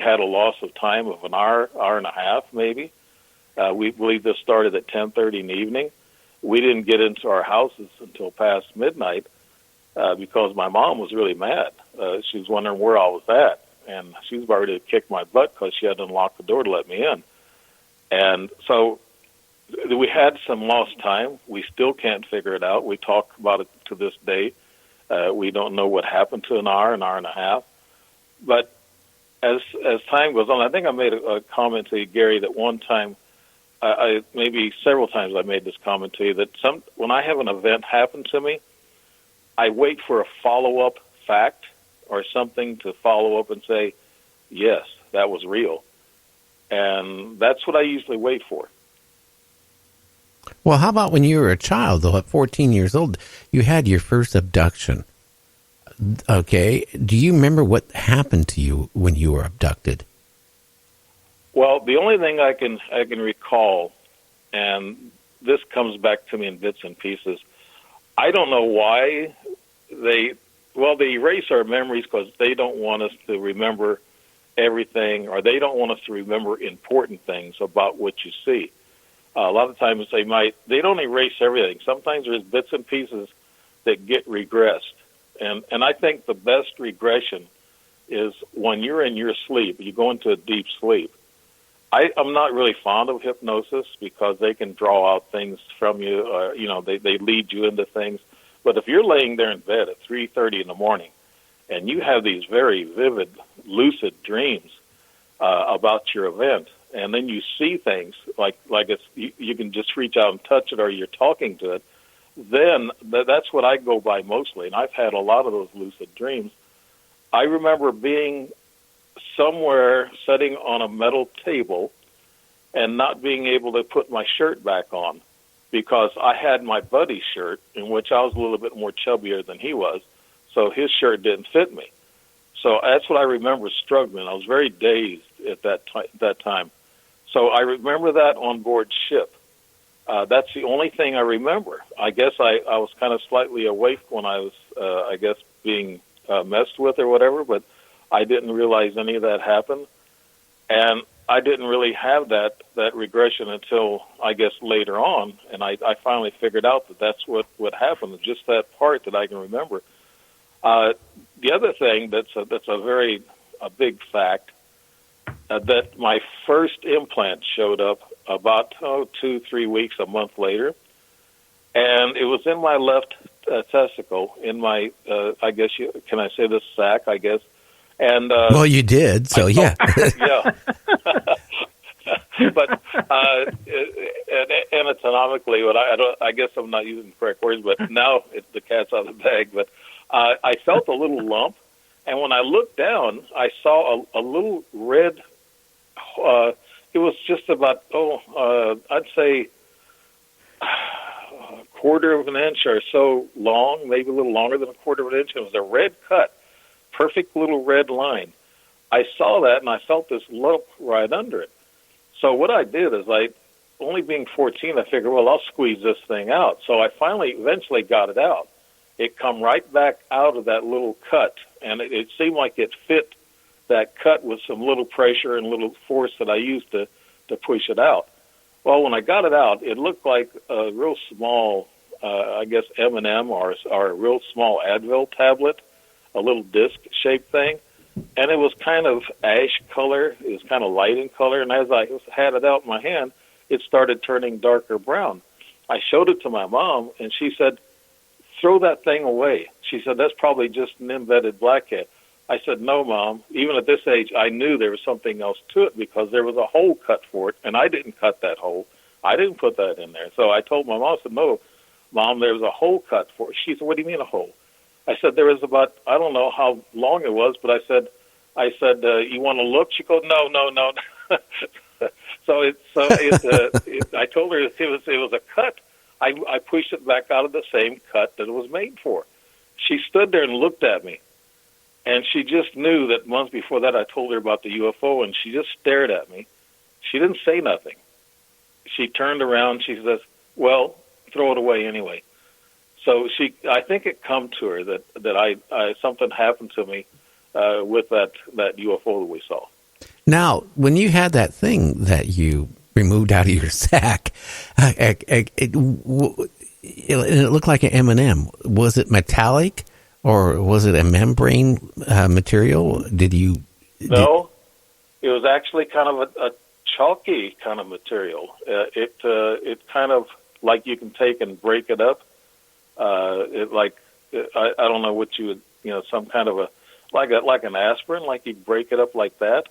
had a loss of time of an hour, hour and a half, maybe. We believe this started at 10:30 in the evening. We didn't get into our houses until past midnight because my mom was really mad. She was wondering where I was at, and she was about ready to kick my butt because she had to unlock the door to let me in. And so we had some lost time. We still can't figure it out. We talk about it to this day. We don't know what happened to an hour and a half. But as time goes on, I think I made a comment to you, Gary, that one time, maybe several times I made this comment to you, that when I have an event happen to me, I wait for a follow-up fact or something to follow up and say, yes, that was real. And that's what I usually wait for. Well, how about when you were a child, though, at 14 years old, you had your first abduction? Okay. Do you remember what happened to you when you were abducted? Well, the only thing I can recall, and this comes back to me in bits and pieces, I don't know why they erase our memories because they don't want us to remember everything, or they don't want us to remember important things about what you see. A lot of times they don't erase everything. Sometimes there's bits and pieces that get regressed. And I think the best regression is when you're in your sleep, you go into a deep sleep. I'm not really fond of hypnosis because they can draw out things from you. They lead you into things. But if you're laying there in bed at 3:30 in the morning and you have these very vivid, lucid dreams about your event, and then you see things like you can just reach out and touch it, or you're talking to it, then that's what I go by mostly. And I've had a lot of those lucid dreams. I remember being somewhere sitting on a metal table and not being able to put my shirt back on because I had my buddy's shirt, in which I was a little bit more chubbier than he was, so his shirt didn't fit me. So that's what I remember struggling. I was very dazed at that time. So I remember that on board ship. That's the only thing I remember. I guess I was kind of slightly awake when I was, being messed with or whatever, but I didn't realize any of that happened. And I didn't really have that regression until, I guess, later on. And I finally figured out that that's what happened, just that part that I can remember. The other thing that's a big fact, that my first implant showed up about 2-3 weeks, a month later, and it was in my left testicle, in my can I say this, sac, I guess. And well, you did, so yeah. Yeah. But anatomically, I guess I'm not using the correct words, but now the cat's out of the bag. But I felt a little lump, and when I looked down, I saw a little red. It was just about I'd say a quarter of an inch or so long, maybe a little longer than a quarter of an inch. It was a red cut, perfect little red line. I saw that, and I felt this lump right under it. So what I did is, only being 14, I figured, well, I'll squeeze this thing out. So I eventually got it out. It come right back out of that little cut, and it seemed like it fit that cut with some little pressure and little force that I used to push it out. Well, when I got it out, it looked like a real small, M&M or a real small Advil tablet, a little disc-shaped thing. And it was kind of ash color. It was kind of light in color. And as I had it out in my hand, it started turning darker brown. I showed it to my mom, and she said, "Throw that thing away." She said, "That's probably just an embedded blackhead." I said, "No, Mom. Even at this age, I knew there was something else to it because there was a hole cut for it, and I didn't cut that hole. I didn't put that in there." So I told my mom, I said, "No, Mom, there was a hole cut for it." She said, "What do you mean a hole?" I said, "There was about, I don't know how long it was, but I said, you want to look?" She goes, "No." I told her it was a cut. I pushed it back out of the same cut that it was made for. She stood there and looked at me, and she just knew that months before that I told her about the UFO, and she just stared at me. She didn't say nothing. She turned around. She says, "Well, throw it away anyway." So I think it come to her that I something happened to me with that UFO that we saw. Now, when you had that thing that you removed out of your sack, it looked like an M&M. Was it metallic, or was it a membrane material? No, it was actually kind of a chalky kind of material. It kind of like you can take and break it up. I don't know what you would, some kind of like an aspirin, like you break it up like that.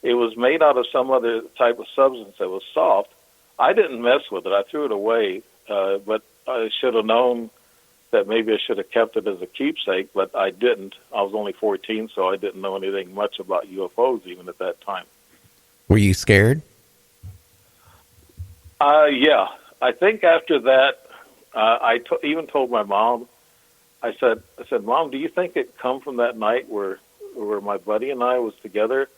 It was made out of some other type of substance that was soft. I didn't mess with it. I threw it away, but I should have known that maybe I should have kept it as a keepsake, but I didn't. I was only 14, so I didn't know anything much about UFOs even at that time. Were you scared? Yeah. I think after that, even told my mom. I said, Mom, do you think it come from that night where my buddy and I was together?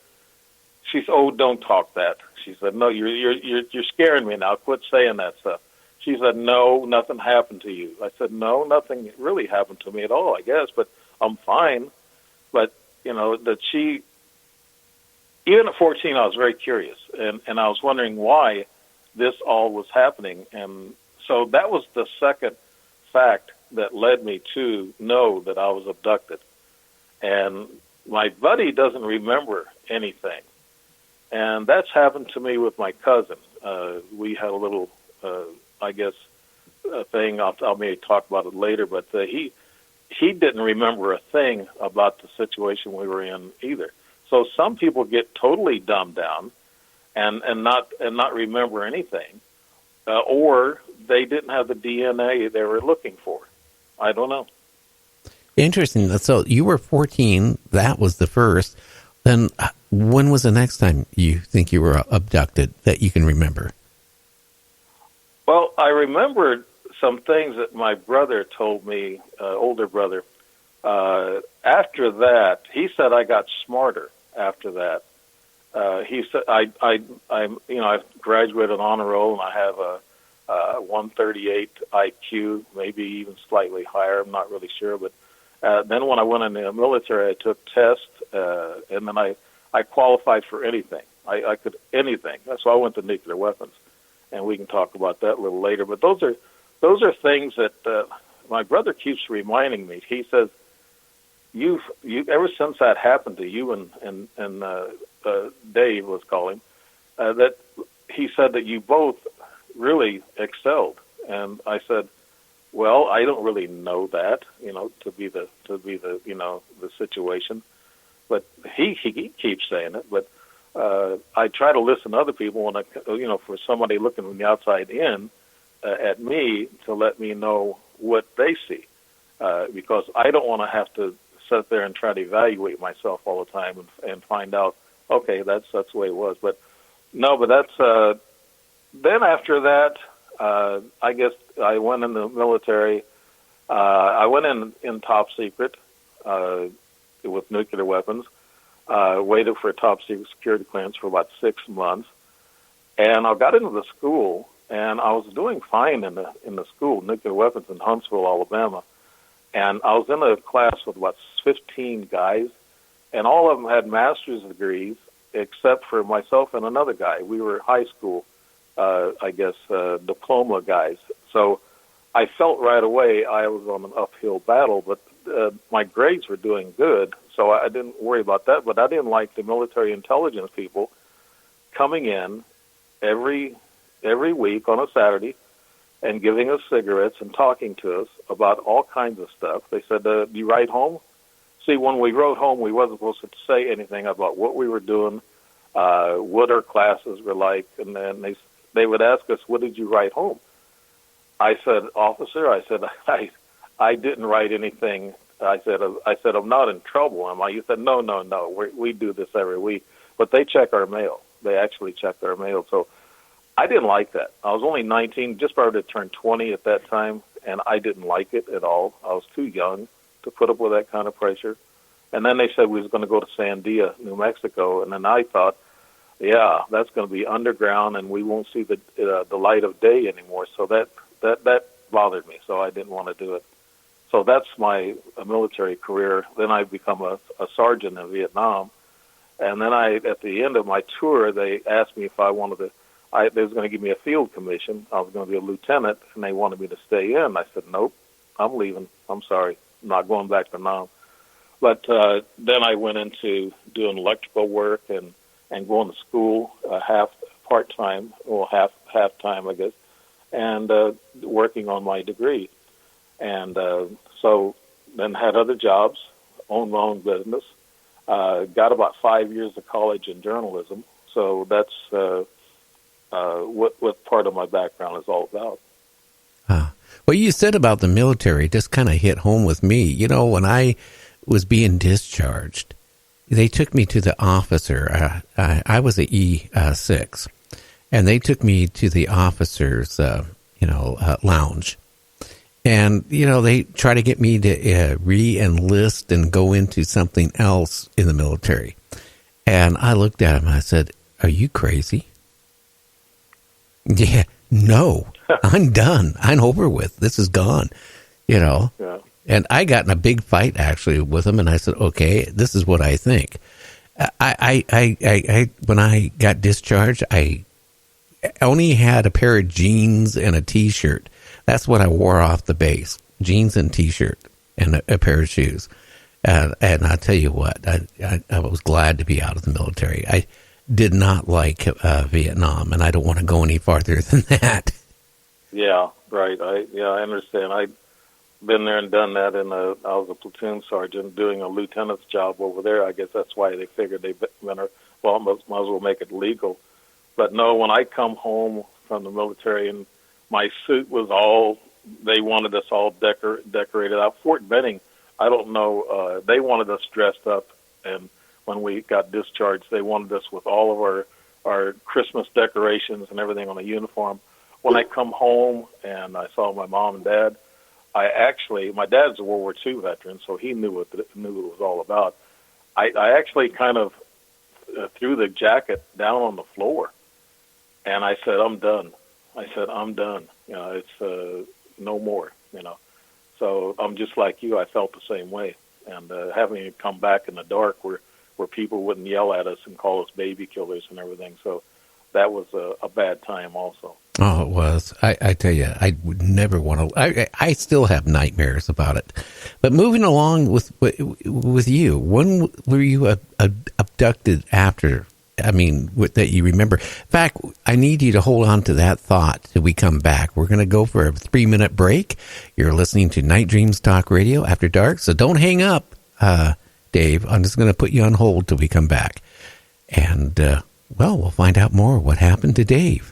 She said, "Oh, don't talk that." She said, "No, you're scaring me now. Quit saying that stuff." She said, "No, nothing happened to you." I said, "No, nothing really happened to me at all, I guess, but I'm fine." But that she, even at 14, I was very curious, and I was wondering why this all was happening, and so that was the second fact that led me to know that I was abducted. And my buddy doesn't remember anything. And that's happened to me with my cousin. We had a little, thing. I'll maybe talk about it later, but he didn't remember a thing about the situation we were in either. So some people get totally dumbed down and not remember anything, or they didn't have the DNA they were looking for. I don't know. Interesting. So you were 14. That was the first. Then when was the next time you think you were abducted that you can remember? Well, I remembered some things that my brother told me, older brother. After that, he said I got smarter after that. He said I graduated honor roll and I have a 138 IQ, maybe even slightly higher. I'm not really sure. But then when I went in the military, I took tests, and then I qualified for anything. I could anything. That's why I went to nuclear weapons, and we can talk about that a little later. But those are things that my brother keeps reminding me. He says, "You ever since that happened to you and Dave, let's call him, that he said that you both really excelled." And I said, "Well, I don't really know that, to be the the situation." But he keeps saying it. But I try to listen to other people when for somebody looking from the outside in at me to let me know what they see, because I don't want to have to sit there and try to evaluate myself all the time and find out, okay, that's the way it was. But no, but that's. Then after that, I guess I went in the military. I went in top secret with nuclear weapons. Waited for a top secret security clearance for about 6 months, and I got into the school, and I was doing fine in the school, nuclear weapons in Huntsville, Alabama. And I was in a class with about 15 guys, and all of them had master's degrees except for myself and another guy. We were high school. Diploma guys. So I felt right away I was on an uphill battle, but my grades were doing good, so I didn't worry about that. But I didn't like the military intelligence people coming in every week on a Saturday and giving us cigarettes and talking to us about all kinds of stuff. They said, "Do you write home?" See, when we wrote home, we wasn't supposed to say anything about what we were doing, what our classes were like, and then they would ask us, "What did you write home?" I said, "Officer," I didn't write anything. I said, "I'm not in trouble, am I?" You said, No. We do this every week. But they check our mail. They actually checked our mail. So I didn't like that. I was only 19, just about to turn 20 at that time, and I didn't like it at all. I was too young to put up with that kind of pressure. And then they said we was going to go to Sandia, New Mexico, and then I thought, yeah, that's going to be underground, and we won't see the light of day anymore. So that bothered me. So I didn't want to do it. So that's my military career. Then I become a sergeant in Vietnam, And then at the end of my tour, they asked me if I wanted to. They was going to give me a field commission. I was going to be a lieutenant, and they wanted me to stay in. I said, nope, I'm leaving. I'm sorry, I'm not going back to Nam. But then I went into doing electrical work and going to school part-time, well, half-time, I guess, and working on my degree. And so then had other jobs, owned my own business, got about 5 years of college in journalism. So that's what part of my background is all about. What you said about the military just kind of hit home with me. You know, when I was being discharged, they took me to the officer. I was a E6, and they took me to the officer's, lounge. And, they try to get me to re-enlist and go into something else in the military. And I looked at him and I said, are you crazy? Yeah, no, I'm done. I'm over with. This is gone, Yeah. And I got in a big fight actually with him, and I said, okay, this is what I think. I when I got discharged, I only had a pair of jeans and a T-shirt. That's what I wore off the base, jeans and T-shirt and a pair of shoes. And I'll tell you what, I was glad to be out of the military. I did not like Vietnam, and I don't want to go any farther than that. Yeah, right. I understand. I've been there and done that. I was a platoon sergeant doing a lieutenant's job over there. I guess that's why they figured they better, might as well make it legal. But no, when I come home from the military and my suit was they wanted us all decorated out. Fort Benning, I don't know, they wanted us dressed up, and when we got discharged, they wanted us with all of our Christmas decorations and everything on a uniform. When I come home and I saw my mom and dad, my dad's a World War II veteran, so he knew what it was all about. I actually kind of threw the jacket down on the floor, and I said, I'm done. It's no more, So I'm just like you. I felt the same way. And having to come back in the dark where people wouldn't yell at us and call us baby killers and everything. So that was a bad time also. Oh, it was. I tell you, I would never want to. I still have nightmares about it. But moving along with you, when were you abducted after? I mean, that you remember. In fact, I need you to hold on to that thought till we come back. We're going to go for a 3-minute break. You're listening to Night Dreams Talk Radio After Dark, so don't hang up, Dave. I'm just going to put you on hold till we come back. And, we'll find out more what happened to Dave.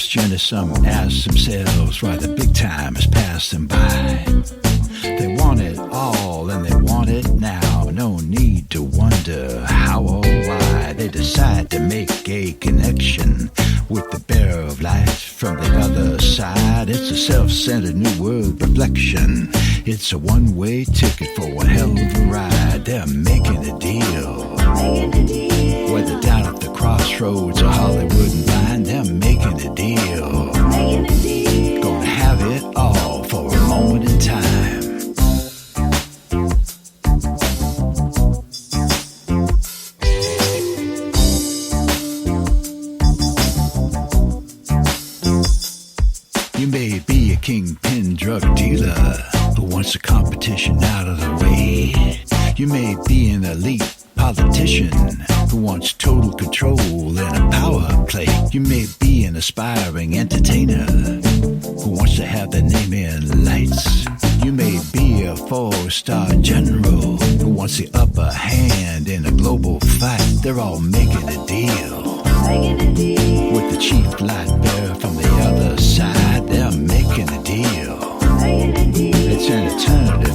Journey, some ask themselves why the big time has passed them by. They want it all and they want it now. No need to wonder how or why. They decide to make a connection with the bearer of life from the other side. It's a self-centered new world reflection. It's a one-way ticket for a hell of a ride. They're making a deal. Whether down at the crossroads or Hollywood and Vine, they're making a deal. Gonna have it all for a moment in time. You may be a kingpin drug dealer who wants the competition out of the way. You may be an elite politician who wants total control and a power play. You may be an aspiring entertainer who wants to have their name in lights. You may be a 4-star general who wants the upper hand in a global fight. They're all making a deal. With the chief light bearer from the other side, they're making a deal. It's an eternity